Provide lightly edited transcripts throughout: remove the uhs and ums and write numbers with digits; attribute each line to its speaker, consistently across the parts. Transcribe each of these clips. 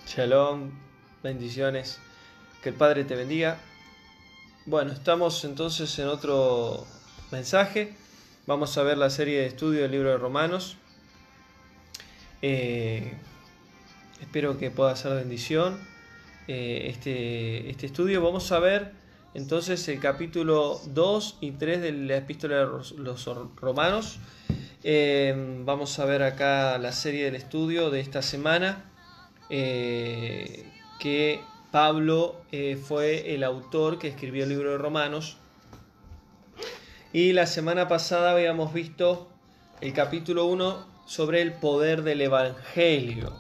Speaker 1: Shalom, bendiciones, que el Padre te bendiga. Bueno, estamos entonces en otro mensaje. Vamos a ver la serie de estudio del libro de Romanos. Espero que pueda ser bendición este estudio. Vamos a ver entonces el capítulo 2 y 3 de la epístola de los Romanos. Vamos a ver acá la serie del estudio de esta semana. Que Pablo fue el autor que escribió el libro de Romanos, y la semana pasada habíamos visto el capítulo 1 sobre el poder del Evangelio.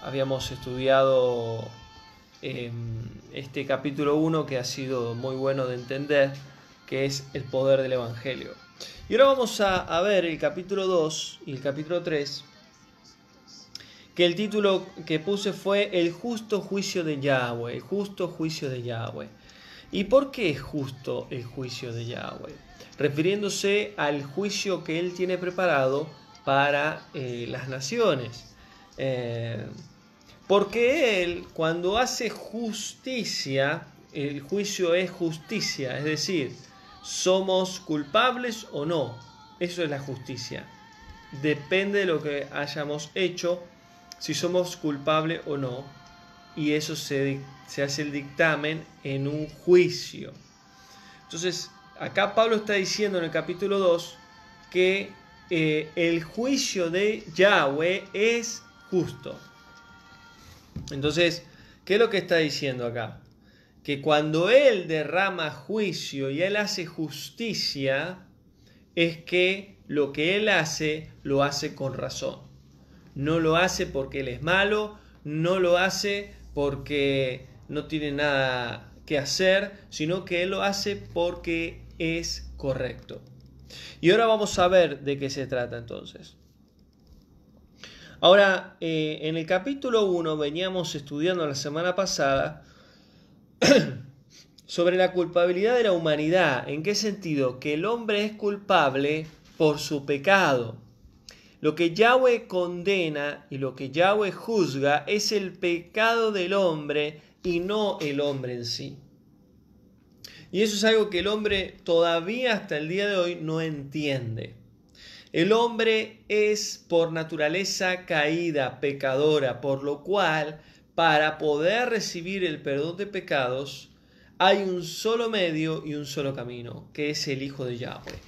Speaker 1: Habíamos estudiado este capítulo 1, que ha sido muy bueno de entender, que es el poder del Evangelio. Y ahora vamos a ver el capítulo 2 y el capítulo 3, que el título que puse fue El justo juicio de Yahweh, el justo juicio de Yahweh. ¿Y por qué es justo el juicio de Yahweh? Refiriéndose al juicio que Él tiene preparado para las naciones. Porque Él, cuando hace justicia, el juicio es justicia, es decir, ¿somos culpables o no? Eso es la justicia. Depende de lo que hayamos hecho, si somos culpables o no, y eso se hace el dictamen en un juicio. Entonces, acá Pablo está diciendo en el capítulo 2 que el juicio de Yahweh es justo. Entonces, ¿qué es lo que está diciendo acá? Que cuando Él derrama juicio y Él hace justicia, es que lo que Él hace, lo hace con razón. No lo hace porque Él es malo, no lo hace porque no tiene nada que hacer, sino que Él lo hace porque es correcto. Y ahora vamos a ver de qué se trata entonces. Ahora, en el capítulo 1 veníamos estudiando la semana pasada sobre la culpabilidad de la humanidad. ¿En qué sentido? Que el hombre es culpable por su pecado. Lo que Yahweh condena y lo que Yahweh juzga es el pecado del hombre y no el hombre en sí. Y eso es algo que el hombre todavía hasta el día de hoy no entiende. El hombre es por naturaleza caída, pecadora, por lo cual, para poder recibir el perdón de pecados, hay un solo medio y un solo camino, que es el Hijo de Yahweh.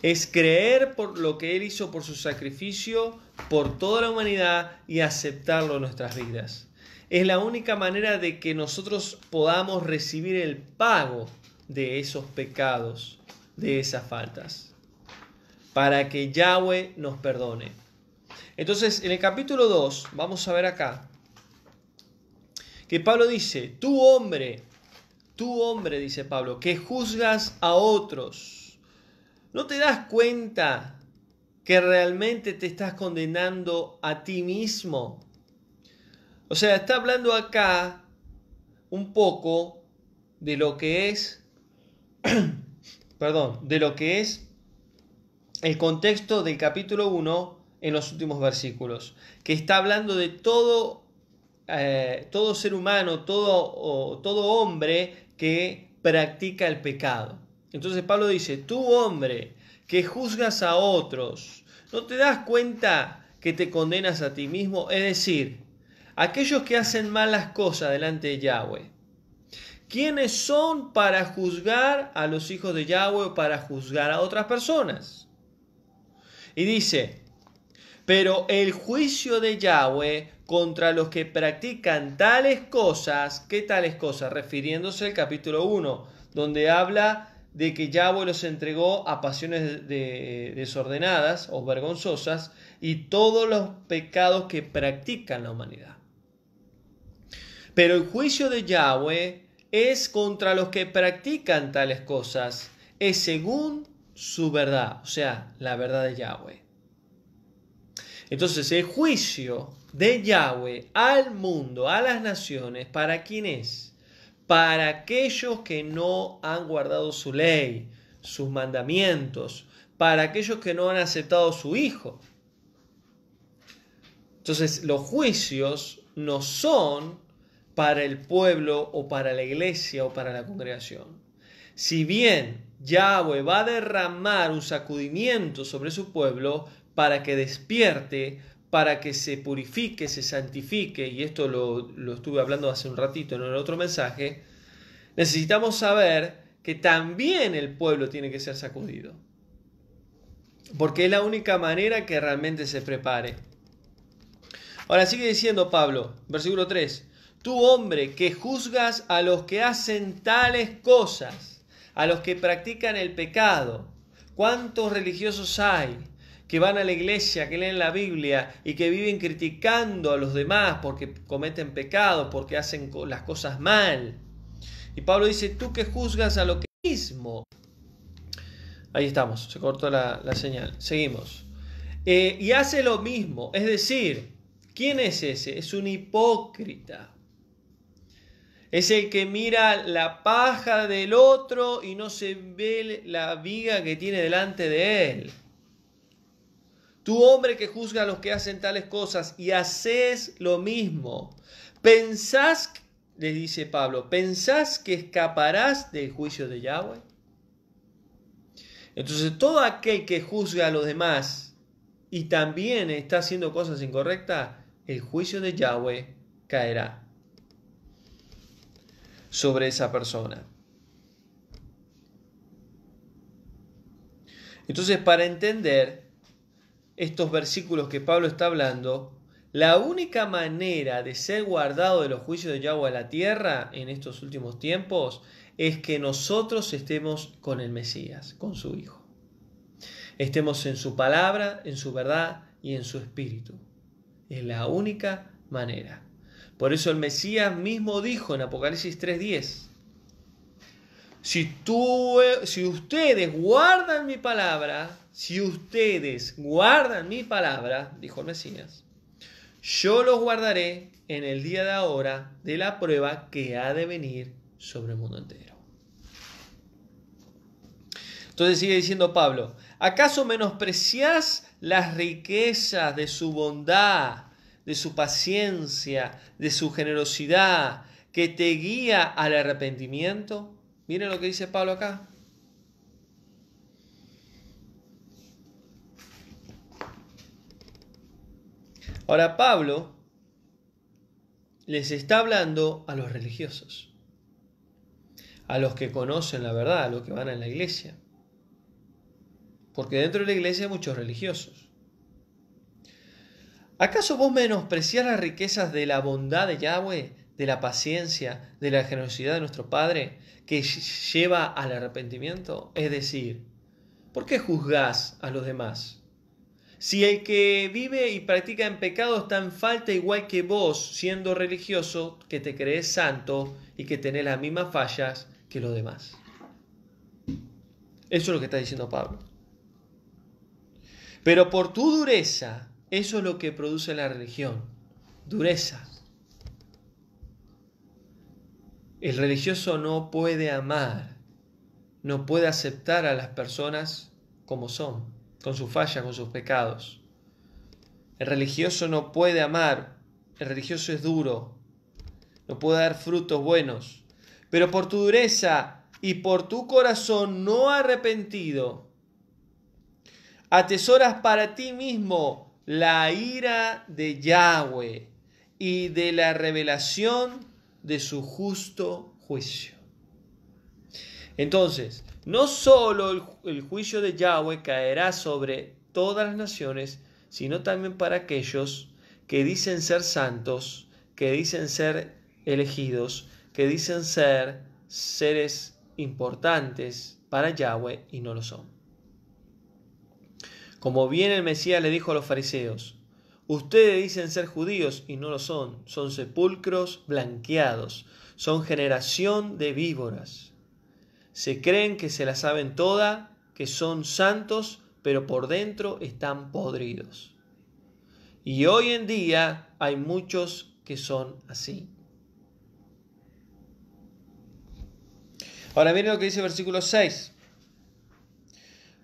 Speaker 1: Es creer por lo que Él hizo por su sacrificio, por toda la humanidad, y aceptarlo en nuestras vidas. Es la única manera de que nosotros podamos recibir el pago de esos pecados, de esas faltas, para que Yahweh nos perdone. Entonces, en el capítulo 2, vamos a ver acá, que Pablo dice, tú hombre, dice Pablo, que juzgas a otros, ¿no te das cuenta que realmente te estás condenando a ti mismo? O sea, está hablando acá un poco de lo que es, de lo que es el contexto del capítulo 1 en los últimos versículos, que está hablando de todo ser humano, todo hombre que practica el pecado. Entonces Pablo dice, tú hombre que juzgas a otros, ¿no te das cuenta que te condenas a ti mismo? Es decir, aquellos que hacen malas cosas delante de Yahweh. ¿Quiénes son para juzgar a los hijos de Yahweh o para juzgar a otras personas? Y dice, pero el juicio de Yahweh contra los que practican tales cosas, ¿qué tales cosas? Refiriéndose al capítulo 1, donde habla de que Yahweh los entregó a pasiones desordenadas o vergonzosas y todos los pecados que practican la humanidad. Pero el juicio de Yahweh es contra los que practican tales cosas, es según su verdad, o sea, la verdad de Yahweh. Entonces, el juicio de Yahweh al mundo, a las naciones, ¿para quién es? Para aquellos que no han guardado su ley, sus mandamientos, para aquellos que no han aceptado su Hijo. Entonces, los juicios no son para el pueblo o para la iglesia o para la congregación. Si bien Yahweh va a derramar un sacudimiento sobre su pueblo para que despierte, para que se purifique, se santifique, y esto lo estuve hablando hace un ratito en el otro mensaje, necesitamos saber que también el pueblo tiene que ser sacudido. Porque es la única manera que realmente se prepare. Ahora sigue diciendo Pablo, versículo 3, tú hombre que juzgas a los que hacen tales cosas, a los que practican el pecado. ¿Cuántos religiosos hay que van a la iglesia, que leen la Biblia y que viven criticando a los demás porque cometen pecado, porque hacen las cosas mal? Y Pablo dice, tú que juzgas a lo que mismo. Ahí estamos, se cortó la señal. Seguimos. Y hace lo mismo, es decir, ¿quién es ese? Es un hipócrita. Es el que mira la paja del otro y no se ve la viga que tiene delante de él. Tú, hombre que juzga a los que hacen tales cosas y haces lo mismo. ¿Pensás, le dice Pablo, pensás que escaparás del juicio de Yahweh? Entonces todo aquel que juzga a los demás y también está haciendo cosas incorrectas, el juicio de Yahweh caerá sobre esa persona. Entonces, para entender estos versículos que Pablo está hablando, la única manera de ser guardado de los juicios de Yahweh a la tierra en estos últimos tiempos es que nosotros estemos con el Mesías, con su Hijo. Estemos en su palabra, en su verdad y en su espíritu. Es la única manera. Por eso el Mesías mismo dijo en Apocalipsis 3:10, si ustedes guardan mi palabra, dijo el Mesías, yo los guardaré en el día de ahora de la prueba que ha de venir sobre el mundo entero. Entonces sigue diciendo Pablo, ¿acaso menospreciás las riquezas de su bondad, de su paciencia, de su generosidad, que te guía al arrepentimiento? Miren lo que dice Pablo acá. Ahora Pablo les está hablando a los religiosos, a los que conocen la verdad, a los que van a la iglesia. Porque dentro de la iglesia hay muchos religiosos. ¿Acaso vos menospreciás las riquezas de la bondad de Yahweh, de la paciencia, de la generosidad de nuestro Padre, que lleva al arrepentimiento? Es decir, ¿por qué juzgás a los demás? Si el que vive y practica en pecado está en falta igual que vos, siendo religioso, que te crees santo y que tenés las mismas fallas que los demás. Eso es lo que está diciendo Pablo. Pero por tu dureza, eso es lo que produce la religión, dureza. El religioso no puede amar, no puede aceptar a las personas como son, con sus fallas, con sus pecados. El religioso no puede amar, el religioso es duro, no puede dar frutos buenos. Pero por tu dureza y por tu corazón no arrepentido, atesoras para ti mismo la ira de Yahweh y de la revelación de su justo juicio. Entonces, no solo el juicio de Yahweh caerá sobre todas las naciones, sino también para aquellos que dicen ser santos, que dicen ser elegidos, que dicen ser seres importantes para Yahweh y no lo son. Como bien el Mesías le dijo a los fariseos, ustedes dicen ser judíos y no lo son, son sepulcros blanqueados, son generación de víboras. Se creen que se la saben toda, que son santos, pero por dentro están podridos. Y hoy en día hay muchos que son así. Ahora miren lo que dice el versículo 6.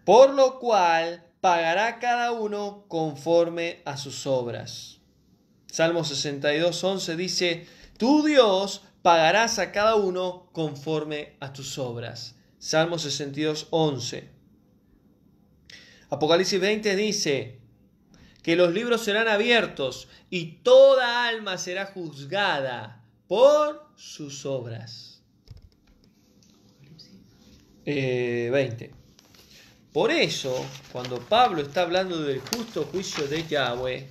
Speaker 1: Por lo cual pagará cada uno conforme a sus obras. Salmo 62:11 dice: tu Dios pagarás a cada uno conforme a tus obras. Salmo 62:11. Apocalipsis 20 dice que los libros serán abiertos y toda alma será juzgada por sus obras. 20. Por eso, cuando Pablo está hablando del justo juicio de Yahweh,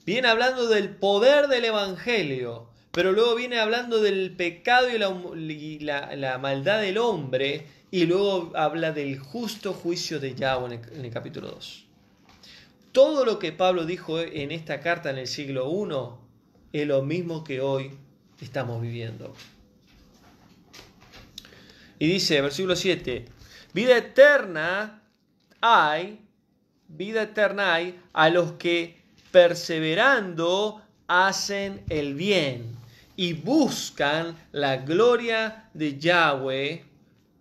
Speaker 1: viene hablando del poder del Evangelio, pero luego viene hablando del pecado y la maldad del hombre, y luego habla del justo juicio de Yahweh en el capítulo 2. Todo lo que Pablo dijo en esta carta en el siglo I es lo mismo que hoy estamos viviendo. Y dice, versículo 7, vida eterna hay a los que perseverando hacen el bien y buscan la gloria de Yahweh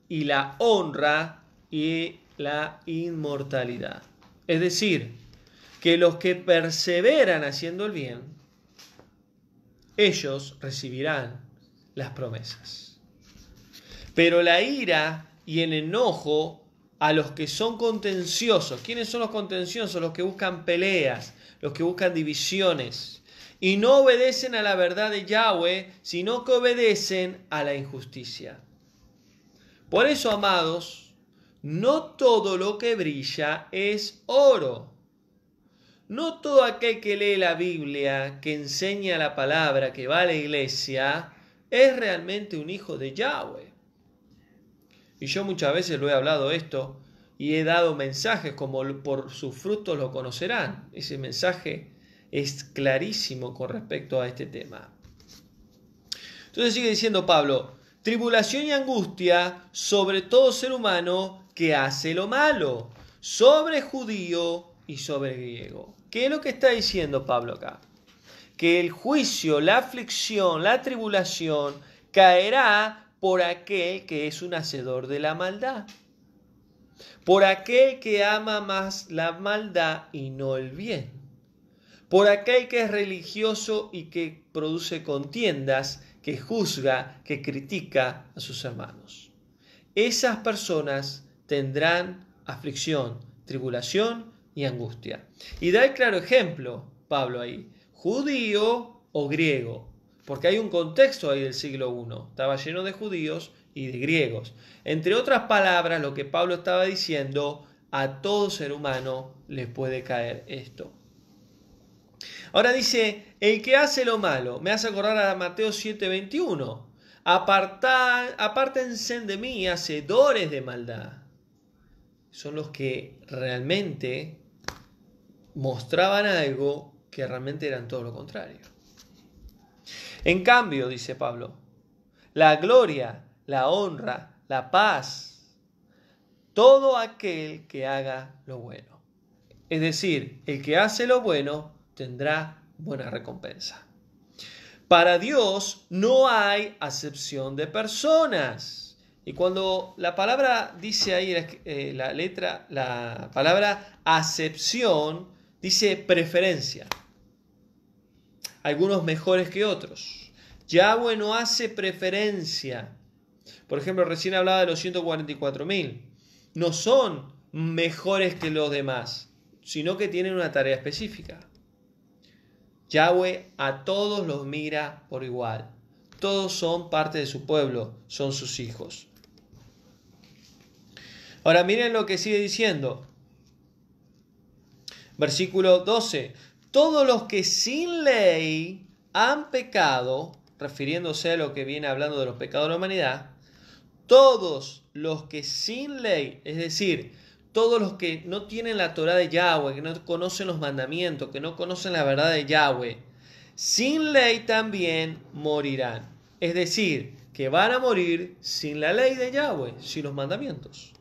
Speaker 1: y la honra y la inmortalidad. Es decir, que los que perseveran haciendo el bien, ellos recibirán las promesas. Pero la ira y el enojo a los que son contenciosos. ¿Quiénes son los contenciosos? Los que buscan peleas, los que buscan divisiones, y no obedecen a la verdad de Yahweh, sino que obedecen a la injusticia. Por eso, amados, no todo lo que brilla es oro. No todo aquel que lee la Biblia, que enseña la palabra, que va a la iglesia, es realmente un hijo de Yahweh. Y yo muchas veces lo he hablado esto y he dado mensajes como por sus frutos lo conocerán. Ese mensaje es clarísimo con respecto a este tema. Entonces sigue diciendo Pablo, tribulación y angustia sobre todo ser humano que hace lo malo, sobre judío y sobre griego. ¿Qué es lo que está diciendo Pablo acá? Que el juicio, la aflicción, la tribulación caerá por aquel que es un hacedor de la maldad, por aquel que ama más la maldad y no el bien, por aquel que es religioso y que produce contiendas, que juzga, que critica a sus hermanos. Esas personas tendrán aflicción, tribulación y angustia. Y da el claro ejemplo, Pablo ahí, judío o griego, porque hay un contexto ahí del siglo I, estaba lleno de judíos y de griegos. Entre otras palabras, lo que Pablo estaba diciendo, a todo ser humano le puede caer esto. Ahora dice, el que hace lo malo, me hace acordar a Mateo 7:21, apártense de mí, hacedores de maldad. Son los que realmente mostraban algo que realmente eran todo lo contrario. En cambio, dice Pablo, la gloria, la honra, la paz, todo aquel que haga lo bueno. Es decir, el que hace lo bueno tendrá buena recompensa. Para Dios no hay acepción de personas. Y cuando la palabra dice ahí, la palabra acepción, dice preferencia. Algunos mejores que otros. Yahweh no hace preferencia. Por ejemplo, recién hablaba de los 144.000. No son mejores que los demás, sino que tienen una tarea específica. Yahweh a todos los mira por igual. Todos son parte de su pueblo, son sus hijos. Ahora miren lo que sigue diciendo. Versículo 12. Todos los que sin ley han pecado, refiriéndose a lo que viene hablando de los pecados de la humanidad, todos los que sin ley, es decir, todos los que no tienen la Torá de Yahweh, que no conocen los mandamientos, que no conocen la verdad de Yahweh, sin ley también morirán. Es decir, que van a morir sin la ley de Yahweh, sin los mandamientos.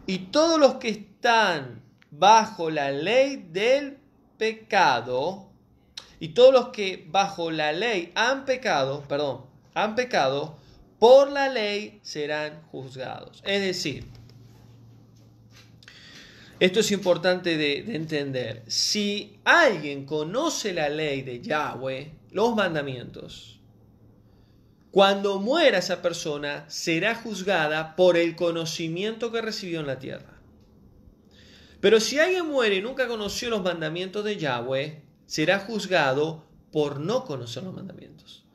Speaker 1: Y todos los que están bajo la ley del pecado, y todos los que bajo la ley han pecado, por la ley serán juzgados. Es decir, Esto es importante de entender. Si alguien conoce la ley de Yahweh, los mandamientos, cuando muera esa persona será juzgada por el conocimiento que recibió en la tierra. Pero si alguien muere y nunca conoció los mandamientos de Yahweh, será juzgado por no conocer los mandamientos.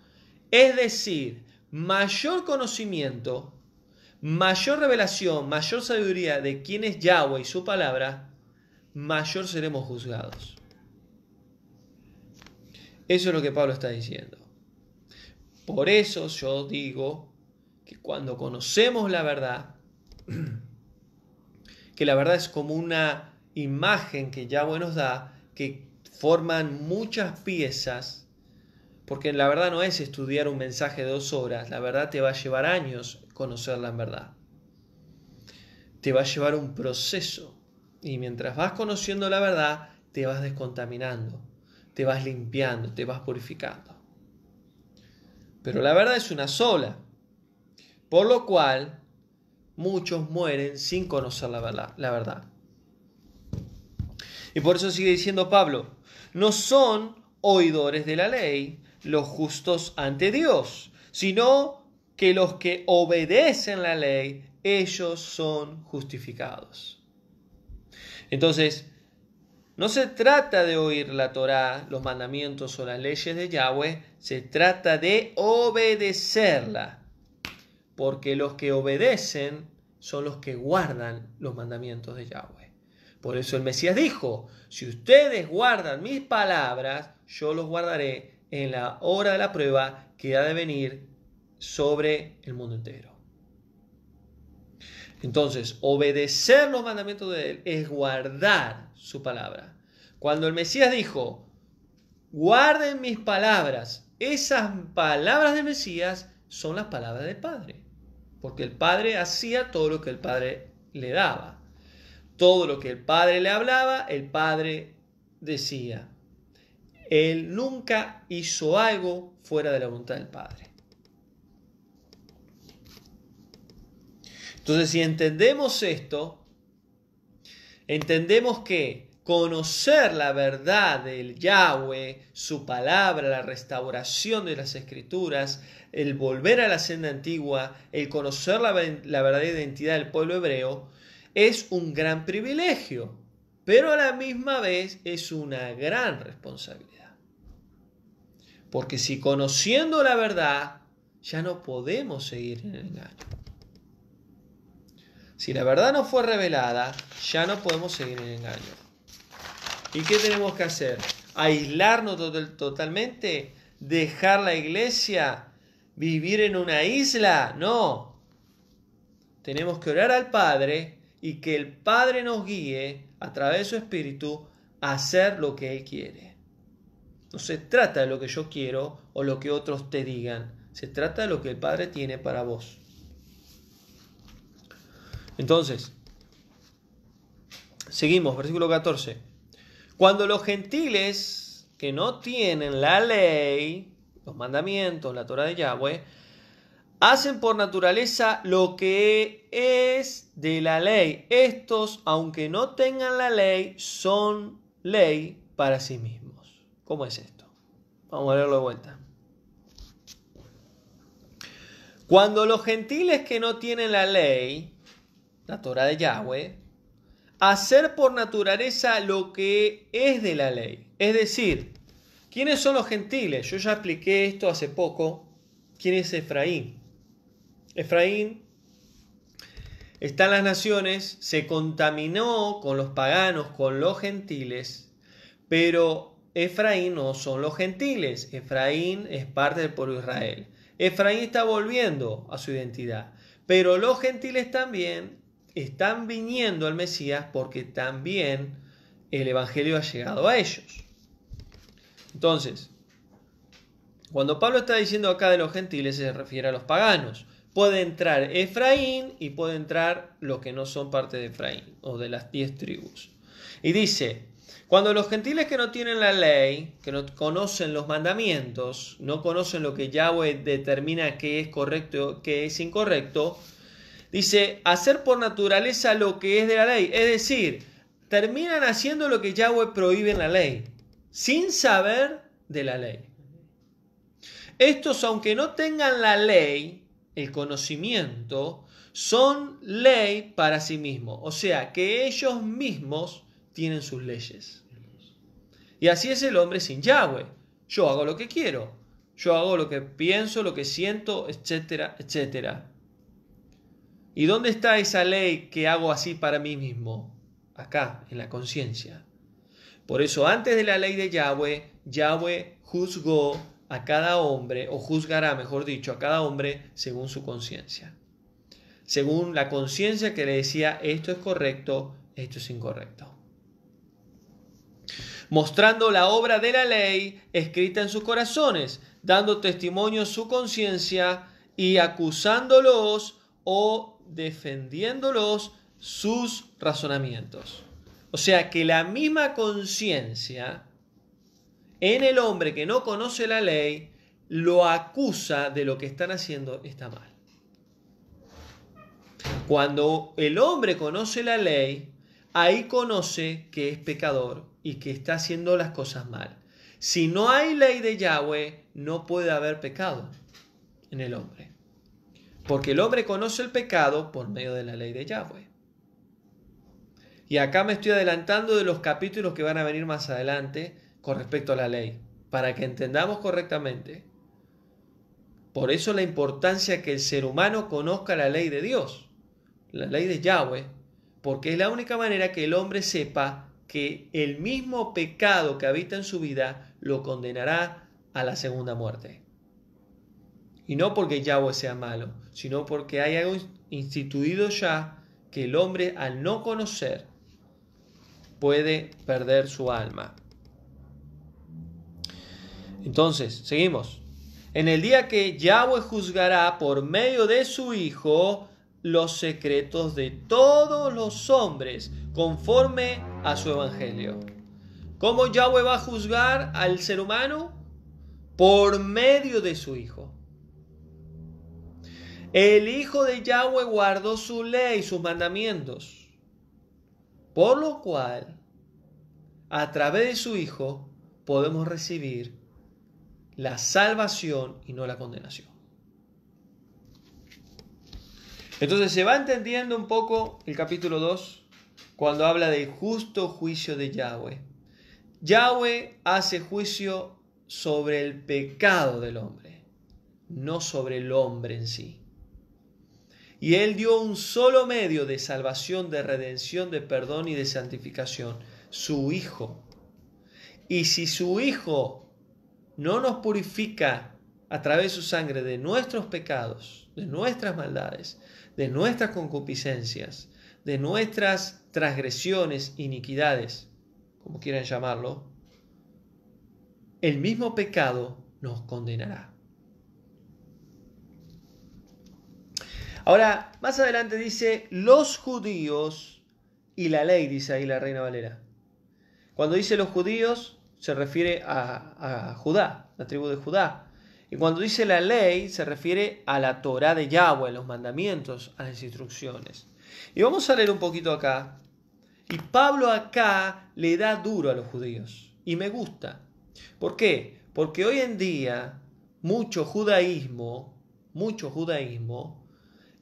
Speaker 1: Es decir, mayor conocimiento, mayor revelación, mayor sabiduría de quién es Yahweh y su palabra, mayor seremos juzgados. Eso es lo que Pablo está diciendo. Por eso yo digo que cuando conocemos la verdad, que la verdad es como una imagen que Yahweh nos da, que forman muchas piezas, porque la verdad no es estudiar un mensaje de 2 horas, la verdad te va a llevar años conocerla en verdad. Te va a llevar un proceso, y mientras vas conociendo la verdad, te vas descontaminando, te vas limpiando, te vas purificando. Pero la verdad es una sola, por lo cual muchos mueren sin conocer la verdad. Y por eso sigue diciendo Pablo, no son oidores de la ley los justos ante Dios, sino que los que obedecen la ley, ellos son justificados. Entonces, no se trata de oír la Torá, los mandamientos o las leyes de Yahweh, se trata de obedecerla. Porque los que obedecen son los que guardan los mandamientos de Yahweh. Por eso el Mesías dijo, si ustedes guardan mis palabras, yo los guardaré en la hora de la prueba que ha de venir sobre el mundo entero. Entonces, obedecer los mandamientos de Él es guardar su palabra. Cuando el Mesías dijo, guarden mis palabras, esas palabras del Mesías son las palabras del Padre. Porque el Padre hacía todo lo que el Padre le daba. Todo lo que el Padre le hablaba, el Padre decía. Él nunca hizo algo fuera de la voluntad del Padre. Entonces, si entendemos esto, entendemos que conocer la verdad del Yahweh, su palabra, la restauración de las Escrituras, el volver a la senda antigua, el conocer la verdadera identidad del pueblo hebreo, es un gran privilegio, pero a la misma vez es una gran responsabilidad. Porque si conociendo la verdad, ya no podemos seguir en el engaño. Si la verdad no fue revelada, ya no podemos seguir en el engaño. ¿Y qué tenemos que hacer? ¿Aislarnos totalmente? ¿Dejar la iglesia? ¿Vivir en una isla? No. Tenemos que orar al Padre y que el Padre nos guíe a través de su Espíritu a hacer lo que Él quiere. No se trata de lo que yo quiero o lo que otros te digan. Se trata de lo que el Padre tiene para vos. Entonces, seguimos, versículo 14. Cuando los gentiles que no tienen la ley, los mandamientos, la Torá de Yahweh, hacen por naturaleza lo que es de la ley, estos, aunque no tengan la ley, son ley para sí mismos. ¿Cómo es esto? Vamos a leerlo de vuelta. Cuando los gentiles que no tienen la ley, la Torá de Yahweh, hacer por naturaleza lo que es de la ley. Es decir, ¿quiénes son los gentiles? Yo ya expliqué esto hace poco. ¿Quién es Efraín? Efraín está en las naciones, se contaminó con los paganos, con los gentiles, pero Efraín no son los gentiles. Efraín es parte del pueblo de Israel. Efraín está volviendo a su identidad, pero los gentiles también están viniendo al Mesías porque también el Evangelio ha llegado a ellos. Entonces, cuando Pablo está diciendo acá de los gentiles, se refiere a los paganos. Puede entrar Efraín y puede entrar los que no son parte de Efraín o de las 10 tribus. Y dice, cuando los gentiles que no tienen la ley, que no conocen los mandamientos, no conocen lo que Yahweh determina que es correcto, que es incorrecto, dice, hacer por naturaleza lo que es de la ley. Es decir, terminan haciendo lo que Yahweh prohíbe en la ley, sin saber de la ley. Estos, aunque no tengan la ley, el conocimiento, son ley para sí mismos. O sea, que ellos mismos tienen sus leyes. Y así es el hombre sin Yahweh. Yo hago lo que quiero. Yo hago lo que pienso, lo que siento, etcétera, etcétera. ¿Y dónde está esa ley que hago así para mí mismo? Acá, en la conciencia. Por eso, antes de la ley de Yahweh, Yahweh juzgó a cada hombre, o juzgará, mejor dicho, a cada hombre según su conciencia. Según la conciencia que le decía, esto es correcto, esto es incorrecto. Mostrando la obra de la ley escrita en sus corazones, dando testimonio su conciencia y acusándolos o defendiéndolos sus razonamientos. O sea que la misma conciencia en el hombre que no conoce la ley lo acusa de lo que están haciendo está mal. Cuando el hombre conoce la ley, ahí conoce que es pecador y que está haciendo las cosas mal. Si no hay ley de Yahweh, no puede haber pecado en el hombre. Porque el hombre conoce el pecado por medio de la ley de Yahweh. Y acá me estoy adelantando de los capítulos que van a venir más adelante con respecto a la ley, para que entendamos correctamente. Por eso la importancia que el ser humano conozca la ley de Dios, la ley de Yahweh, porque es la única manera que el hombre sepa que el mismo pecado que habita en su vida lo condenará a la segunda muerte. Y no porque Yahweh sea malo, sino porque hay algo instituido ya que el hombre al no conocer puede perder su alma. Entonces, seguimos. En el día que Yahweh juzgará por medio de su Hijo los secretos de todos los hombres conforme a su evangelio. ¿Cómo Yahweh va a juzgar al ser humano? Por medio de su Hijo. El Hijo de Yahweh guardó su ley, sus mandamientos, por lo cual, a través de su Hijo, podemos recibir la salvación y no la condenación. Entonces se va entendiendo un poco el capítulo 2 cuando habla del justo juicio de Yahweh. Yahweh hace juicio sobre el pecado del hombre, no sobre el hombre en sí. Y Él dio un solo medio de salvación, de redención, de perdón y de santificación, su Hijo. Y si su Hijo no nos purifica a través de su sangre de nuestros pecados, de nuestras maldades, de nuestras concupiscencias, de nuestras transgresiones, iniquidades, como quieran llamarlo, el mismo pecado nos condenará. Ahora, más adelante dice, los judíos y la ley, dice ahí la Reina Valera. Cuando dice los judíos, se refiere a Judá, la tribu de Judá. Y cuando dice la ley, se refiere a la Torá de Yahweh, los mandamientos, a las instrucciones. Y vamos a leer un poquito acá. Y Pablo acá le da duro a los judíos. Y me gusta. ¿Por qué? Porque hoy en día mucho judaísmo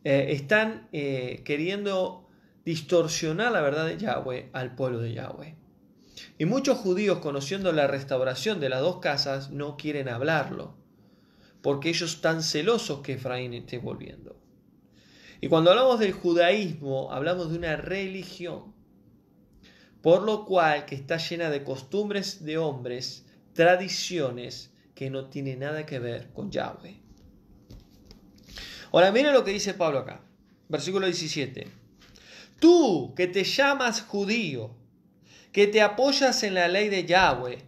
Speaker 1: están queriendo distorsionar la verdad de Yahweh al pueblo de Yahweh. Y muchos judíos, conociendo la restauración de las dos casas, no quieren hablarlo, porque ellos están celosos que Efraín esté volviendo. Y cuando hablamos del judaísmo, hablamos de una religión, por lo cual que está llena de costumbres de hombres, tradiciones que no tienen nada que ver con Yahweh. Ahora miren lo que dice Pablo acá, versículo 17. Tú que te llamas judío, que te apoyas en la ley de Yahweh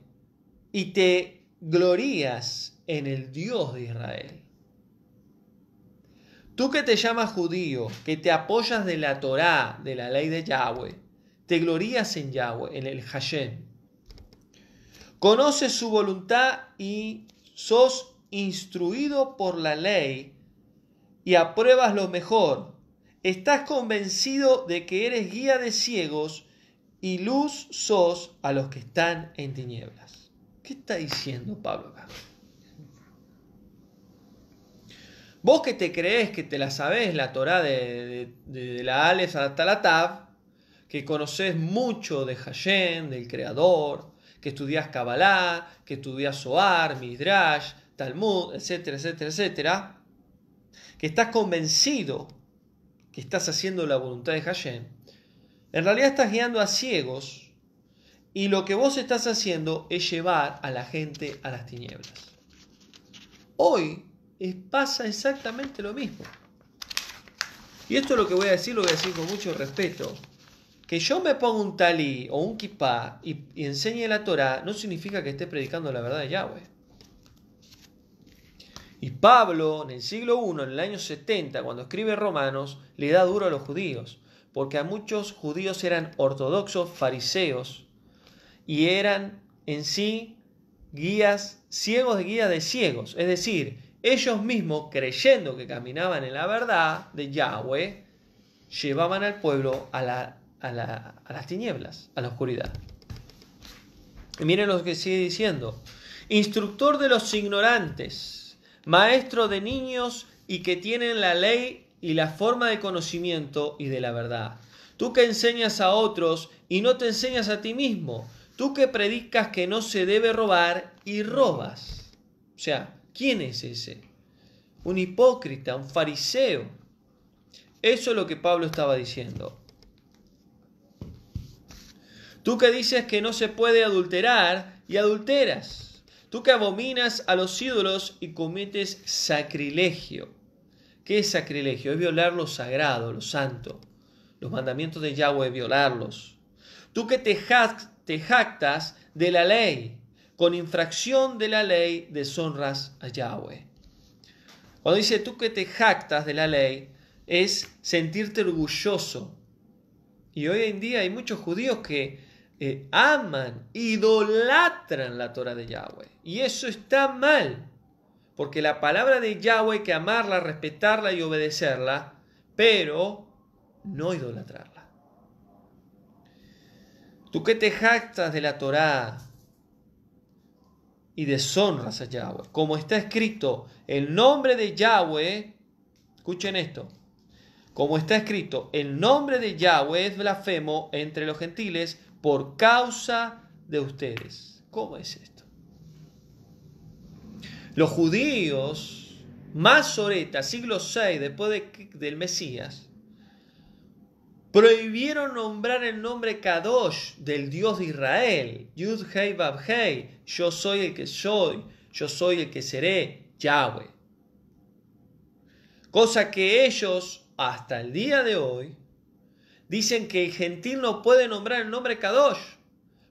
Speaker 1: y te glorías en el Dios de Israel. Tú que te llamas judío, que te apoyas de la Torá, de la ley de Yahweh, te glorías en Yahweh, en el Hashem. Conoces su voluntad y sos instruido por la ley y apruebas lo mejor. Estás convencido de que eres guía de ciegos y luz sos a los que están en tinieblas. ¿Qué está diciendo Pablo acá? Vos que te creés que te la sabés, la Torá de la Aleph hasta la Tav, que conocés mucho de Hashem, del Creador, que estudiás Kabbalah, que estudiás Zohar, Midrash, Talmud, etcétera, etcétera, etcétera, que estás convencido que estás haciendo la voluntad de Hashem, en realidad estás guiando a ciegos y lo que vos estás haciendo es llevar a la gente a las tinieblas. Hoy pasa exactamente lo mismo. Y esto es lo que voy a decir, lo voy a decir con mucho respeto. Que yo me ponga un talí o un kipá y enseñe la Torá no significa que esté predicando la verdad de Yahweh. Y Pablo, en el siglo I, en el año 70, cuando escribe Romanos, le da duro a los judíos, porque a muchos judíos eran ortodoxos, fariseos, y eran en sí guías, ciegos de guía de ciegos. Es decir, ellos mismos, creyendo que caminaban en la verdad de Yahweh, llevaban al pueblo a las tinieblas, a la oscuridad. Y miren lo que sigue diciendo. Instructor de los ignorantes, maestro de niños y que tienen la ley y la forma de conocimiento y de la verdad. Tú que enseñas a otros y no te enseñas a ti mismo. Tú que predicas que no se debe robar y robas. O sea, ¿quién es ese? Un hipócrita, un fariseo. Eso es lo que Pablo estaba diciendo. Tú que dices que no se puede adulterar y adulteras. Tú que abominas a los ídolos y cometes sacrilegio. ¿Qué es sacrilegio? Es violar lo sagrado, lo santo. Los mandamientos de Yahweh, violarlos. Tú que te jactas de la ley. Con infracción de la ley deshonras a Yahweh. Cuando dice tú que te jactas de la ley, es sentirte orgulloso. Y hoy en día hay muchos judíos que aman, idolatran la Torah de Yahweh. Y eso está mal. Porque la palabra de Yahweh hay que amarla, respetarla y obedecerla, pero no idolatrarla. Tú que te jactas de la Torah y deshonras a Yahweh, como está escrito, el nombre de Yahweh, escuchen esto, como está escrito, el nombre de Yahweh es blasfemo entre los gentiles por causa de ustedes. ¿Cómo es esto? Los judíos, Masoreta, siglo VI después del Mesías, prohibieron nombrar el nombre Kadosh del Dios de Israel. Yud Hei Vav Hei, yo soy el que soy, yo soy el que seré, Yahweh. Cosa que ellos, hasta el día de hoy, dicen que el gentil no puede nombrar el nombre Kadosh,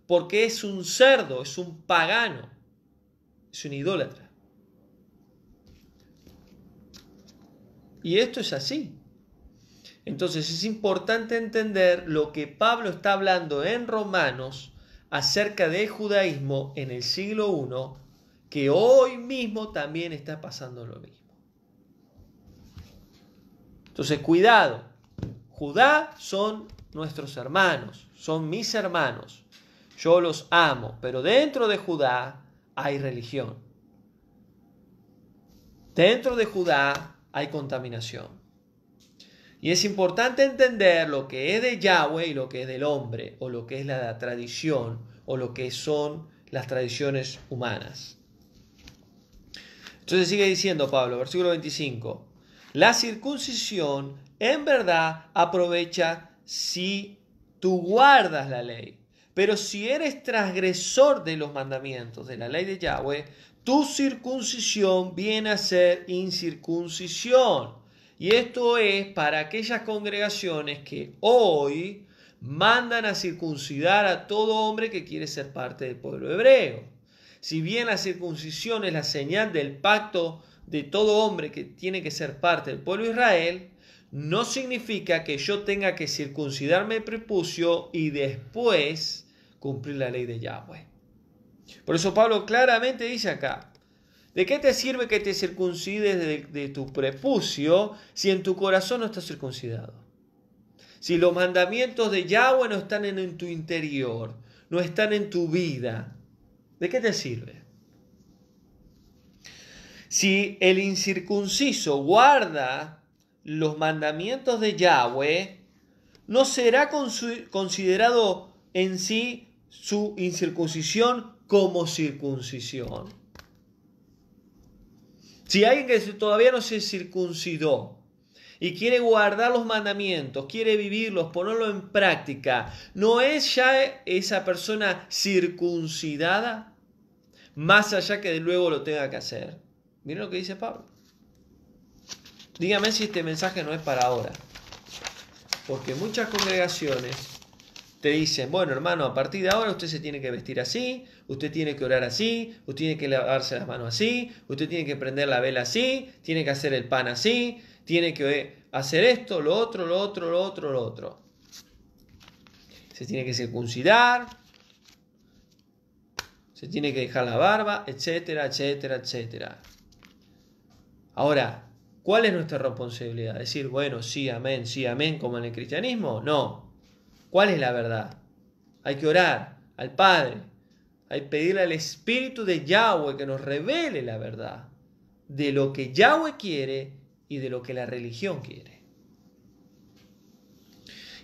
Speaker 1: porque es un cerdo, es un pagano, es un idólatra. Y esto es así. Entonces es importante entender lo que Pablo está hablando en Romanos acerca del judaísmo en el siglo I, que hoy mismo también está pasando lo mismo. Entonces cuidado, Judá son nuestros hermanos, son mis hermanos, yo los amo, pero dentro de Judá hay religión. Dentro de Judá hay contaminación. Y es importante entender lo que es de Yahweh y lo que es del hombre, o lo que es la tradición, o lo que son las tradiciones humanas. Entonces sigue diciendo Pablo, versículo 25, la circuncisión en verdad aprovecha si tú guardas la ley, pero si eres transgresor de los mandamientos de la ley de Yahweh, tu circuncisión viene a ser incircuncisión. Y esto es para aquellas congregaciones que hoy mandan a circuncidar a todo hombre que quiere ser parte del pueblo hebreo. Si bien la circuncisión es la señal del pacto de todo hombre que tiene que ser parte del pueblo de Israel, no significa que yo tenga que circuncidarme el prepucio y después cumplir la ley de Yahweh. Por eso Pablo claramente dice acá, ¿de qué te sirve que te circuncides de tu prepucio si en tu corazón no está circuncidado? si los mandamientos de Yahweh no están en tu interior, no están en tu vida, ¿de qué te sirve? Si el incircunciso guarda los mandamientos de Yahweh, no será considerado en sí su incircuncisión como circuncisión. Si alguien que todavía no se circuncidó y quiere guardar los mandamientos, quiere vivirlos, ponerlos en práctica, ¿no es ya esa persona circuncidada? Más allá que luego lo tenga que hacer. Miren lo que dice Pablo. Dígame si este mensaje no es para ahora. Porque muchas congregaciones te dicen, bueno hermano, a partir de ahora usted se tiene que vestir así, usted tiene que orar así, usted tiene que lavarse las manos así, usted tiene que prender la vela así, tiene que hacer el pan así, tiene que hacer esto, lo otro, lo otro, lo otro, lo otro. Se tiene que circuncidar, se tiene que dejar la barba, etcétera, etcétera, etcétera. Ahora, ¿cuál es nuestra responsabilidad? Decir, bueno, sí, amén, como en el cristianismo. No. ¿Cuál es la verdad? Hay que orar al Padre. Hay que pedirle al Espíritu de Yahweh que nos revele la verdad de lo que Yahweh quiere y de lo que la religión quiere.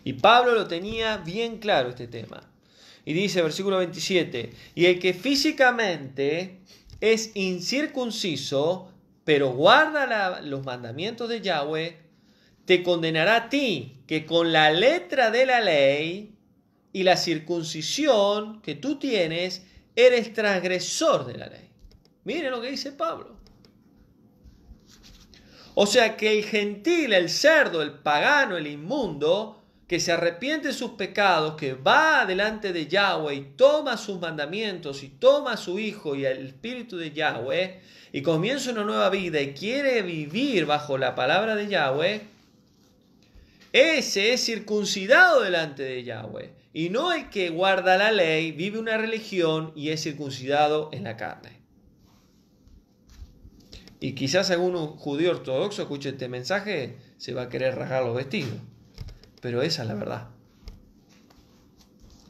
Speaker 1: Y Pablo lo tenía bien claro este tema. Y dice, versículo 27, y el que físicamente es incircunciso, pero guarda los mandamientos de Yahweh, te condenará a ti, que con la letra de la ley y la circuncisión que tú tienes, eres transgresor de la ley. Miren lo que dice Pablo. O sea que el gentil, el cerdo, el pagano, el inmundo, que se arrepiente de sus pecados, que va delante de Yahweh y toma sus mandamientos y toma a su Hijo y el Espíritu de Yahweh y comienza una nueva vida y quiere vivir bajo la palabra de Yahweh, ese es circuncidado delante de Yahweh y no el que guarda la ley, vive una religión y es circuncidado en la carne. Y quizás algún judío ortodoxo escuche este mensaje, se va a querer rasgar los vestidos. Pero esa es la verdad.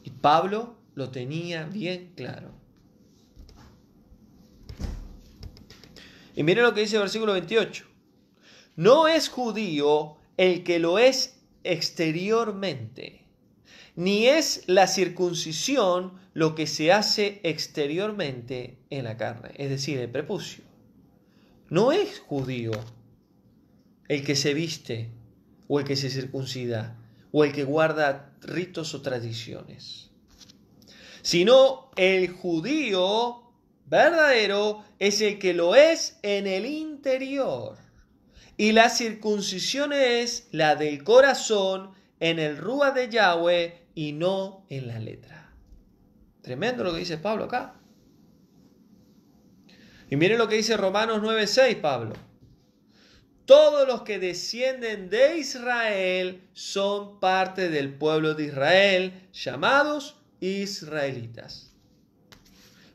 Speaker 1: Y Pablo lo tenía bien claro. Y miren lo que dice el versículo 28. No es judío el que lo es exteriormente, ni es la circuncisión lo que se hace exteriormente en la carne, es decir, el prepucio. No es judío el que se viste o el que se circuncida o el que guarda ritos o tradiciones, sino el judío verdadero es el que lo es en el interior. Y la circuncisión es la del corazón en el Rúa de Yahweh y no en la letra. Tremendo lo que dice Pablo acá. Y miren lo que dice Romanos 9:6 Pablo. Todos los que descienden de Israel son parte del pueblo de Israel, llamados israelitas.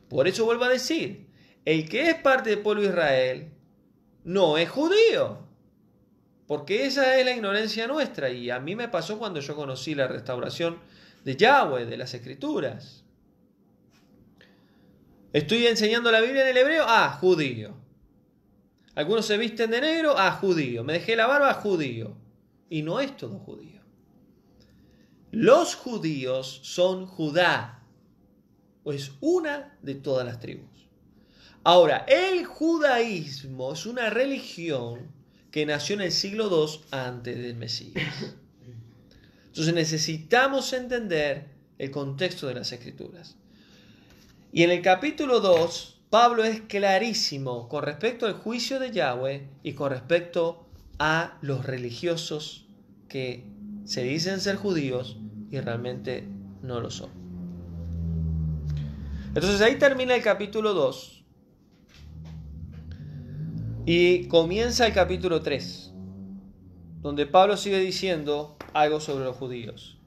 Speaker 1: Por eso vuelvo a decir, el que es parte del pueblo de Israel no es judío. Porque esa es la ignorancia nuestra. Y a mí me pasó cuando yo conocí la restauración de Yahweh, de las Escrituras. Estoy enseñando la Biblia en el hebreo, judío. Algunos se visten de negro, judío. Me dejé la barba, judío. Y no es todo judío. Los judíos son Judá, o es una de todas las tribus. Ahora, el judaísmo es una religión que nació en el siglo II antes del Mesías. Entonces necesitamos entender el contexto de las Escrituras. Y en el capítulo 2, Pablo es clarísimo con respecto al juicio de Yahweh y con respecto a los religiosos que se dicen ser judíos y realmente no lo son. Entonces ahí termina el capítulo 2 y comienza el capítulo 3, donde Pablo sigue diciendo algo sobre los judíos.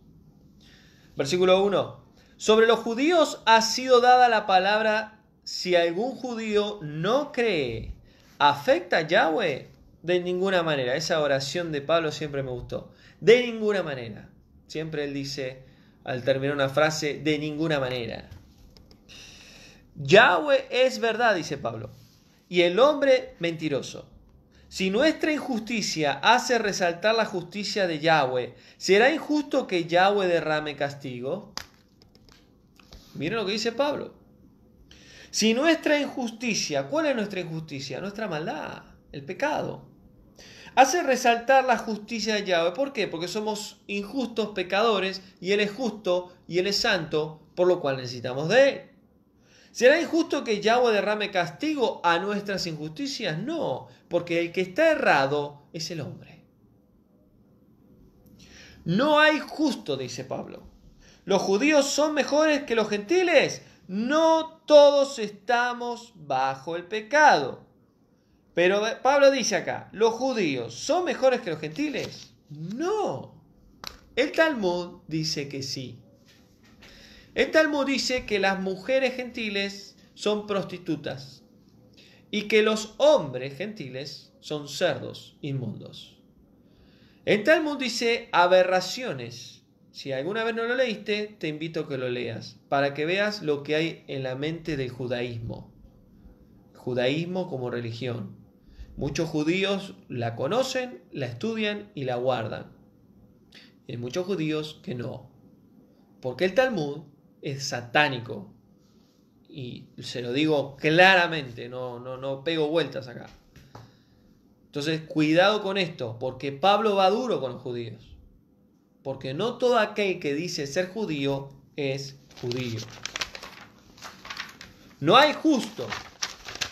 Speaker 1: Versículo 1. Sobre los judíos ha sido dada la palabra: si algún judío no cree, ¿afecta a Yahweh? De ninguna manera. Esa oración de Pablo siempre me gustó. De ninguna manera. Siempre él dice, al terminar una frase, de ninguna manera. Yahweh es verdad, dice Pablo, y el hombre mentiroso. Si nuestra injusticia hace resaltar la justicia de Yahweh, ¿será injusto que Yahweh derrame castigo? Miren lo que dice Pablo. Si nuestra injusticia, ¿cuál es nuestra injusticia? Nuestra maldad, el pecado. Hace resaltar la justicia de Yahweh. ¿Por qué? Porque somos injustos pecadores y Él es justo y Él es santo, por lo cual necesitamos de Él. ¿Será injusto que Yahweh derrame castigo a nuestras injusticias? No, porque el que está errado es el hombre. No hay justo, dice Pablo. ¿Los judíos son mejores que los gentiles? No todos estamos bajo el pecado. Pero Pablo dice acá, ¿los judíos son mejores que los gentiles? No. El Talmud dice que sí. El Talmud dice que las mujeres gentiles son prostitutas y que los hombres gentiles son cerdos inmundos. El Talmud dice aberraciones. Si alguna vez no lo leíste, te invito a que lo leas, para que veas lo que hay en la mente del judaísmo. Judaísmo como religión. Muchos judíos la conocen, la estudian y la guardan. Hay muchos judíos que no. Porque el Talmud es satánico. Y se lo digo claramente, no pego vueltas acá. Entonces, cuidado con esto, porque Pablo va duro con los judíos. Porque no todo aquel que dice ser judío es judío. No hay justo.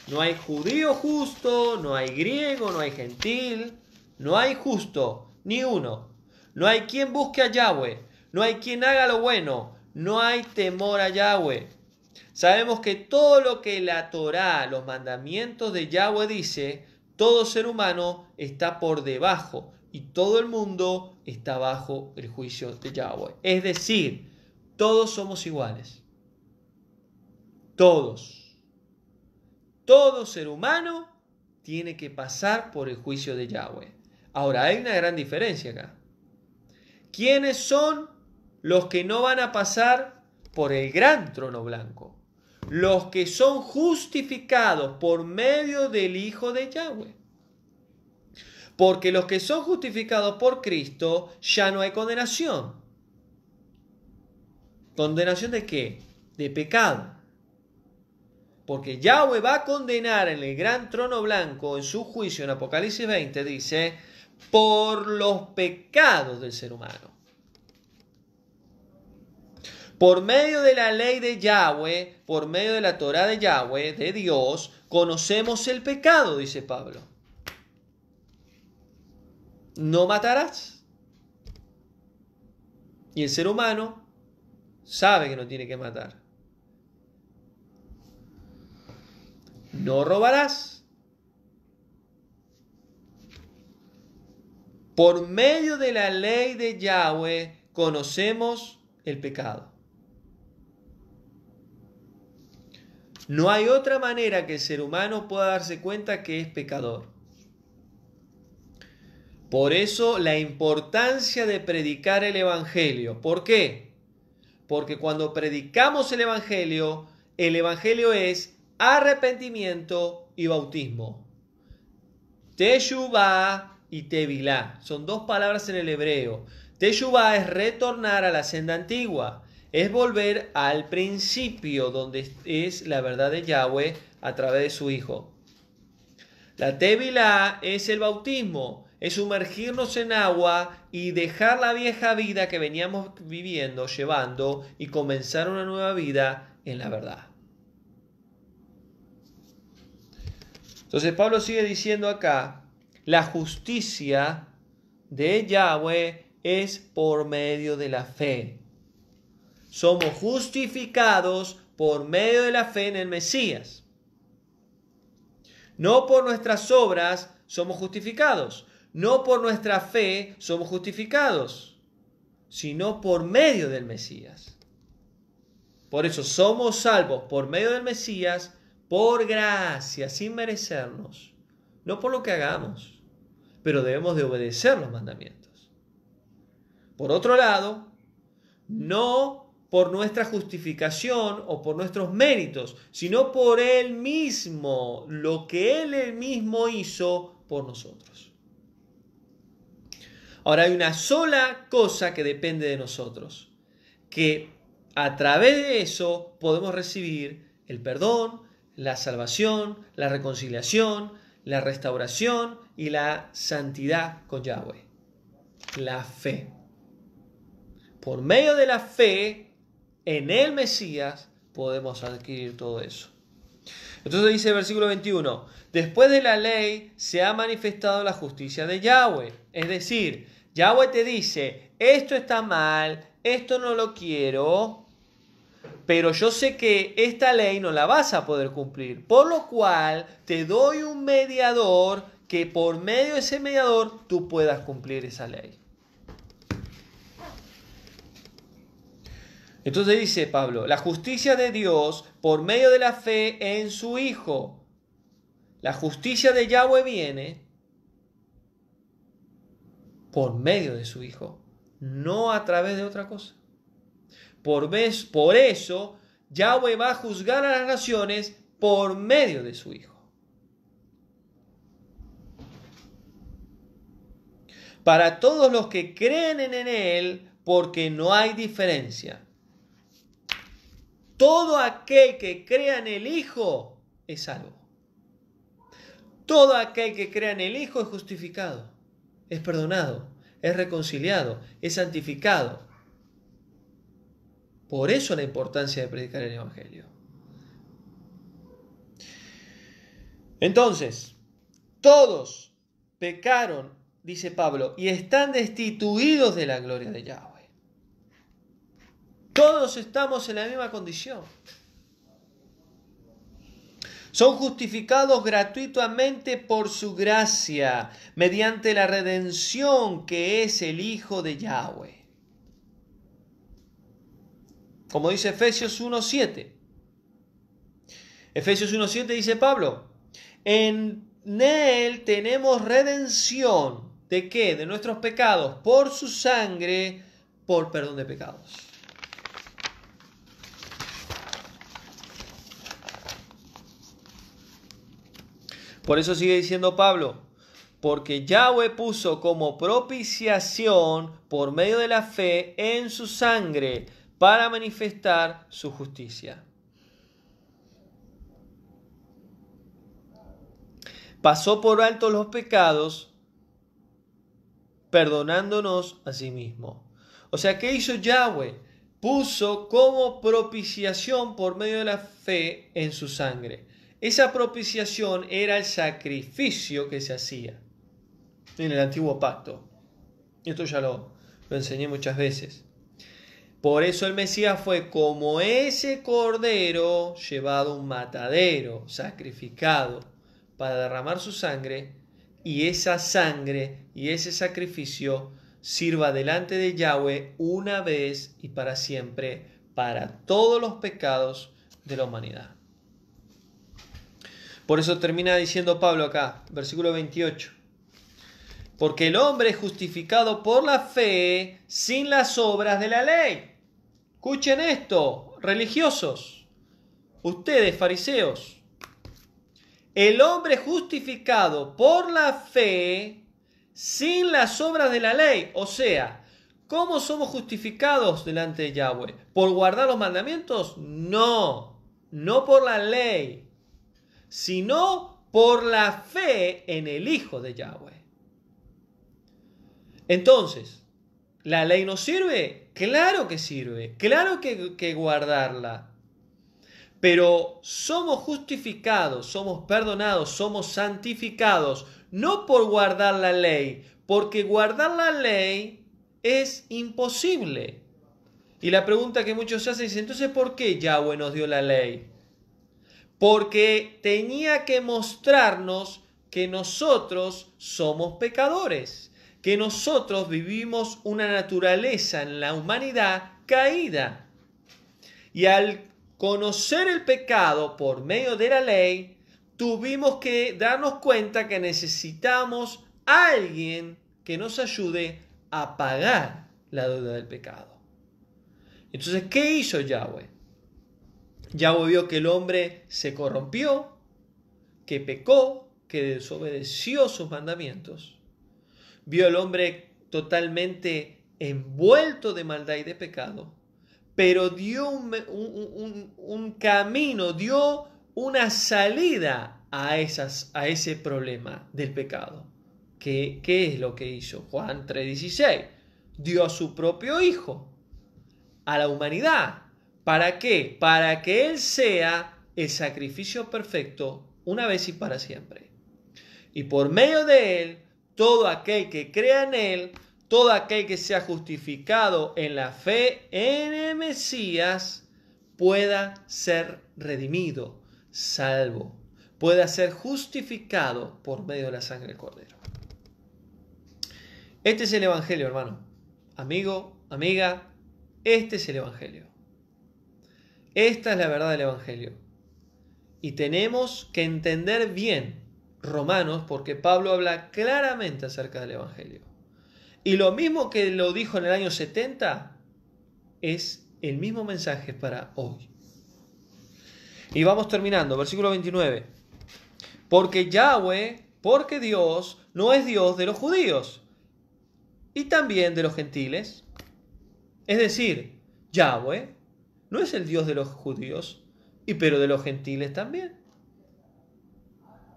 Speaker 1: No hay judío justo, no hay griego, no hay gentil. No hay justo, ni uno. No hay quien busque a Yahweh. No hay quien haga lo bueno. No hay temor a Yahweh. Sabemos que todo lo que la Torá, los mandamientos de Yahweh dice, todo ser humano está por debajo y todo el mundo está bajo el juicio de Yahweh. Es decir, todos somos iguales. Todos. Todo ser humano tiene que pasar por el juicio de Yahweh. Ahora, hay una gran diferencia acá. ¿Quiénes son los que no van a pasar por el gran trono blanco? Los que son justificados por medio del Hijo de Yahweh. Porque los que son justificados por Cristo ya no hay condenación. ¿Condenación de qué? De pecado. Porque Yahweh va a condenar en el gran trono blanco, en su juicio en Apocalipsis 20, dice, por los pecados del ser humano. Por medio de la ley de Yahweh, por medio de la Torá de Yahweh, de Dios, conocemos el pecado, dice Pablo. No matarás. Y el ser humano sabe que no tiene que matar. No robarás. Por medio de la ley de Yahweh conocemos el pecado. No hay otra manera que el ser humano pueda darse cuenta que es pecador. Por eso la importancia de predicar el Evangelio. ¿Por qué? Porque cuando predicamos el Evangelio es arrepentimiento y bautismo. Teshuvah y Tevilá. Son dos palabras en el hebreo. Teshuvah es retornar a la senda antigua. Es volver al principio donde es la verdad de Yahweh a través de su Hijo. La Tevilá es el bautismo. Es sumergirnos en agua y dejar la vieja vida que veníamos viviendo, llevando, y comenzar una nueva vida en la verdad. Entonces Pablo sigue diciendo acá, la justicia de Yahweh es por medio de la fe. Somos justificados por medio de la fe en el Mesías. No por nuestras obras somos justificados. No por nuestra fe somos justificados, sino por medio del Mesías. Por eso somos salvos por medio del Mesías, por gracia, sin merecernos. No por lo que hagamos, pero debemos de obedecer los mandamientos. Por otro lado, no por nuestra justificación o por nuestros méritos, sino por Él mismo, lo que Él mismo hizo por nosotros. Ahora hay una sola cosa que depende de nosotros, que a través de eso podemos recibir el perdón, la salvación, la reconciliación, la restauración y la santidad con Yahweh. La fe. Por medio de la fe en el Mesías podemos adquirir todo eso. Entonces dice el versículo 21, después de la ley se ha manifestado la justicia de Yahweh. Es decir, Yahweh te dice, esto está mal, esto no lo quiero, pero yo sé que esta ley no la vas a poder cumplir. Por lo cual te doy un mediador que por medio de ese mediador tú puedas cumplir esa ley. Entonces dice Pablo, la justicia de Dios por medio de la fe en su Hijo. La justicia de Yahweh viene por medio de su Hijo, no a través de otra cosa. Por eso Yahweh va a juzgar a las naciones por medio de su Hijo. Para todos los que creen en Él, porque no hay diferencia. Todo aquel que crea en el Hijo es salvo. Todo aquel que crea en el Hijo es justificado, es perdonado, es reconciliado, es santificado. Por eso la importancia de predicar el Evangelio. Entonces, todos pecaron, dice Pablo, y están destituidos de la gloria de Yahweh. Todos estamos en la misma condición. Son justificados gratuitamente por su gracia, mediante la redención que es el Hijo de Yahweh. Como dice Efesios 1:7. Efesios 1:7 dice Pablo, en Él tenemos redención. ¿De qué? De nuestros pecados, por su sangre, por perdón de pecados. Por eso sigue diciendo Pablo, porque Yahweh puso como propiciación por medio de la fe en su sangre para manifestar su justicia. Pasó por alto los pecados, perdonándonos a sí mismo. O sea, ¿qué hizo Yahweh? Puso como propiciación por medio de la fe en su sangre. Esa propiciación era el sacrificio que se hacía en el antiguo pacto. Esto ya lo enseñé muchas veces. Por eso el Mesías fue como ese cordero llevado a un matadero, sacrificado, para derramar su sangre, y esa sangre y ese sacrificio sirva delante de Yahweh una vez y para siempre, para todos los pecados de la humanidad. Por eso termina diciendo Pablo acá, versículo 28. Porque el hombre es justificado por la fe sin las obras de la ley. Escuchen esto, religiosos, ustedes fariseos. El hombre es justificado por la fe sin las obras de la ley. O sea, ¿cómo somos justificados delante de Yahweh? ¿Por guardar los mandamientos? No, no por la ley, sino por la fe en el Hijo de Yahweh. Entonces, ¿la ley nos sirve? Claro que sirve, claro que guardarla. Pero somos justificados, somos perdonados, somos santificados, no por guardar la ley, porque guardar la ley es imposible. Y la pregunta que muchos hacen es, entonces, ¿por qué Yahweh nos dio la ley? Porque tenía que mostrarnos que nosotros somos pecadores, que nosotros vivimos una naturaleza en la humanidad caída. Y al conocer el pecado por medio de la ley, tuvimos que darnos cuenta que necesitamos a alguien que nos ayude a pagar la deuda del pecado. Entonces, ¿qué hizo Yahweh? Yahweh vio que el hombre se corrompió, que pecó, que desobedeció sus mandamientos. Vio al hombre totalmente envuelto de maldad y de pecado, pero dio un camino, dio una salida a ese problema del pecado. ¿Qué es lo que hizo? Juan 3:16. Dio a su propio Hijo a la humanidad. ¿Para qué? Para que Él sea el sacrificio perfecto una vez y para siempre. Y por medio de Él, todo aquel que crea en Él, todo aquel que sea justificado en la fe en el Mesías, pueda ser redimido, salvo, pueda ser justificado por medio de la sangre del Cordero. Este es el Evangelio, hermano. Amigo, amiga, este es el Evangelio. Esta es la verdad del Evangelio. Y tenemos que entender bien Romanos, porque Pablo habla claramente acerca del Evangelio. Y lo mismo que lo dijo en el año 70, es el mismo mensaje para hoy. Y vamos terminando, versículo 29. Porque Dios no es Dios de los judíos y también de los gentiles. Es decir, Yahweh no es el Dios de los judíos, pero de los gentiles también.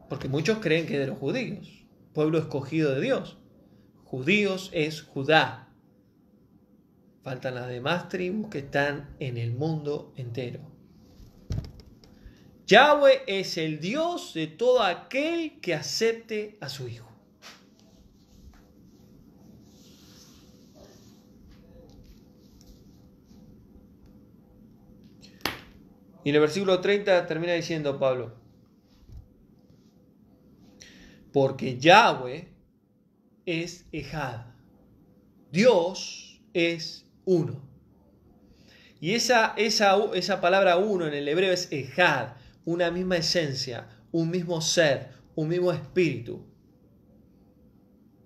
Speaker 1: Porque muchos creen que es de los judíos, pueblo escogido de Dios. Judíos es Judá. Faltan las demás tribus que están en el mundo entero. Yahweh es el Dios de todo aquel que acepte a su Hijo. Y en el versículo 30 termina diciendo Pablo: porque Yahweh es Ejad. Dios es uno. Y esa palabra uno en el hebreo es Ejad, una misma esencia, un mismo ser, un mismo espíritu.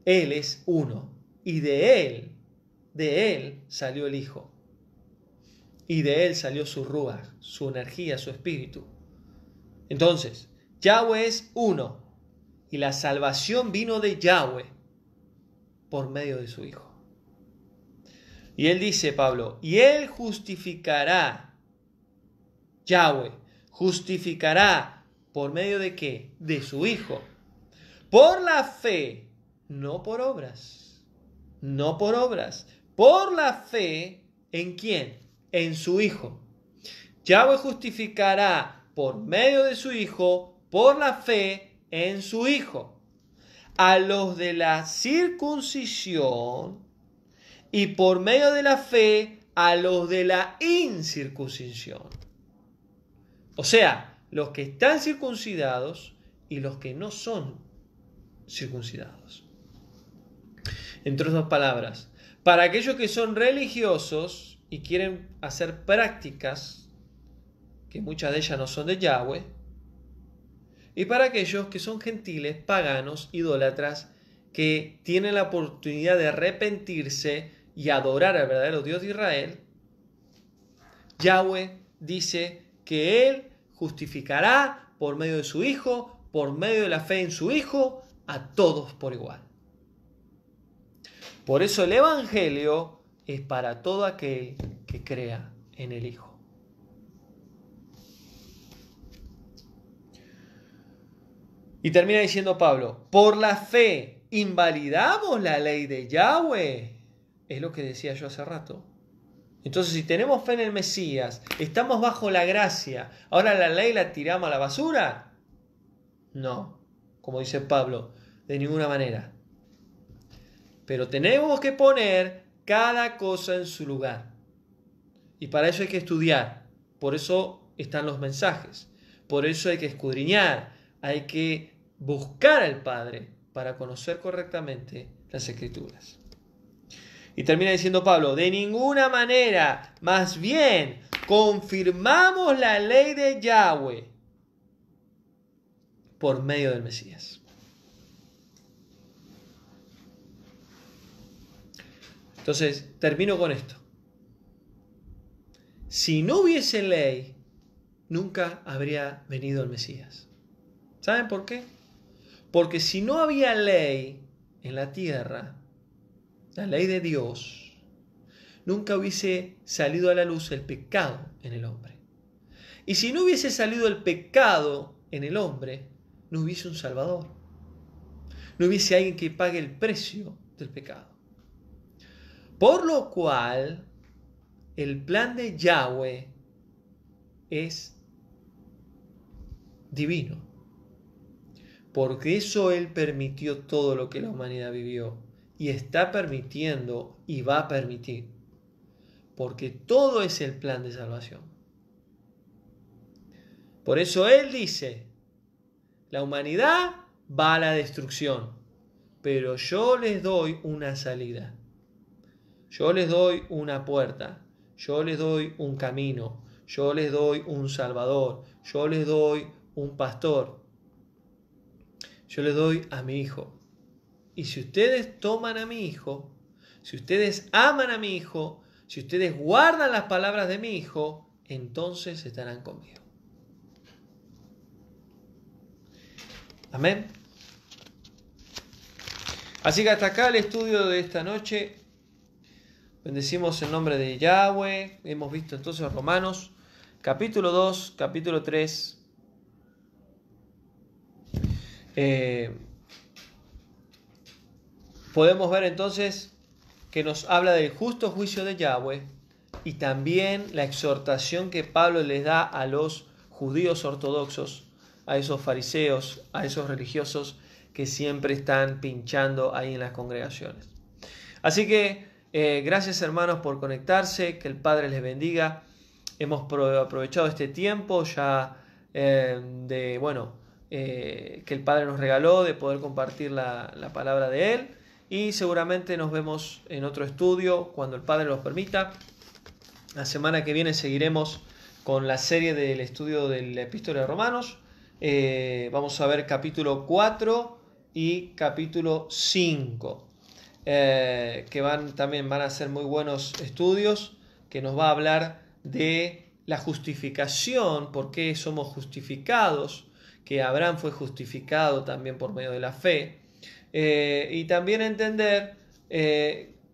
Speaker 1: Él es uno. Y de él salió el Hijo. Y de él salió su ruaj, su energía, su espíritu. Entonces, Yahweh es uno. Y la salvación vino de Yahweh por medio de su Hijo. Y él dice, Pablo, y él justificará, Yahweh justificará, ¿por medio de qué? De su Hijo. Por la fe, no por obras. No por obras. Por la fe, ¿en quién? En su Hijo. Yahweh justificará por medio de su Hijo, por la fe en su Hijo, a los de la circuncisión y por medio de la fe a los de la incircuncisión. O sea, los que están circuncidados y los que no son circuncidados. Entre otras palabras, para aquellos que son religiosos y quieren hacer prácticas, que muchas de ellas no son de Yahweh, y para aquellos que son gentiles, paganos, idólatras, que tienen la oportunidad de arrepentirse y adorar al verdadero Dios de Israel, Yahweh dice que Él justificará por medio de su Hijo, por medio de la fe en su Hijo, a todos por igual. Por eso el Evangelio es para todo aquel que crea en el Hijo. Y termina diciendo Pablo, por la fe invalidamos la ley de Yahweh. Es lo que decía yo hace rato. Entonces, si tenemos fe en el Mesías, estamos bajo la gracia, ¿ahora la ley la tiramos a la basura? No, como dice Pablo, de ninguna manera. Pero tenemos que poner cada cosa en su lugar. Y para eso hay que estudiar. Por eso están los mensajes. Por eso hay que escudriñar. Hay que buscar al Padre para conocer correctamente las Escrituras. Y termina diciendo Pablo, de ninguna manera, más bien, confirmamos la ley de Yahweh por medio del Mesías. Entonces, termino con esto. Si no hubiese ley, nunca habría venido el Mesías. ¿Saben por qué? Porque si no había ley en la tierra, la ley de Dios, nunca hubiese salido a la luz el pecado en el hombre. Y si no hubiese salido el pecado en el hombre, no hubiese un Salvador. No hubiese alguien que pague el precio del pecado. Por lo cual, el plan de Yahweh es divino. Porque eso Él permitió todo lo que la humanidad vivió. Y está permitiendo y va a permitir. Porque todo es el plan de salvación. Por eso Él dice, la humanidad va a la destrucción, pero yo les doy una salida. Yo les doy una puerta. Yo les doy un camino. Yo les doy un Salvador. Yo les doy un pastor. Yo les doy a mi hijo. Y si ustedes toman a mi hijo, si ustedes aman a mi hijo, si ustedes guardan las palabras de mi hijo, entonces estarán conmigo. Amén. Así que hasta acá el estudio de esta noche. Bendecimos el nombre de Yahweh. Hemos visto entonces Romanos, capítulo 2, capítulo 3. Podemos ver entonces que nos habla del justo juicio de Yahweh y también la exhortación que Pablo les da a los judíos ortodoxos, a esos fariseos, a esos religiosos que siempre están pinchando ahí en las congregaciones. Así que gracias hermanos por conectarse, que el Padre les bendiga. Hemos aprovechado este tiempo ya que el Padre nos regaló de poder compartir la palabra de Él, y seguramente nos vemos en otro estudio cuando el Padre nos permita. La semana que viene seguiremos con la serie del estudio de la Epístola de Romanos. Vamos a ver capítulo 4 y capítulo 5. Que también van a ser muy buenos estudios, que nos va a hablar de la justificación, por qué somos justificados, que Abraham fue justificado también por medio de la fe, y también entender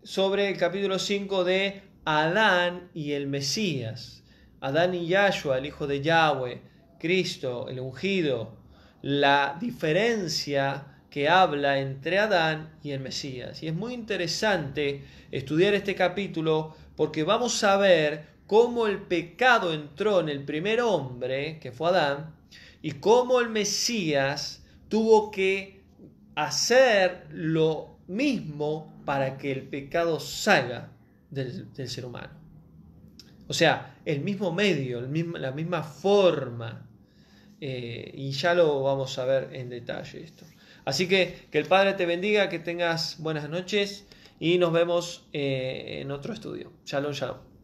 Speaker 1: sobre el capítulo 5 de Adán y el Mesías, Adán y Yahshua, el Hijo de Yahweh, Cristo, el ungido, la diferencia que habla entre Adán y el Mesías. Y es muy interesante estudiar este capítulo porque vamos a ver cómo el pecado entró en el primer hombre, que fue Adán, y cómo el Mesías tuvo que hacer lo mismo para que el pecado salga del ser humano. O sea, el mismo medio, la misma forma. Y ya lo vamos a ver en detalle esto. Así que el Padre te bendiga, que tengas buenas noches y nos vemos en otro estudio. Shalom, shalom.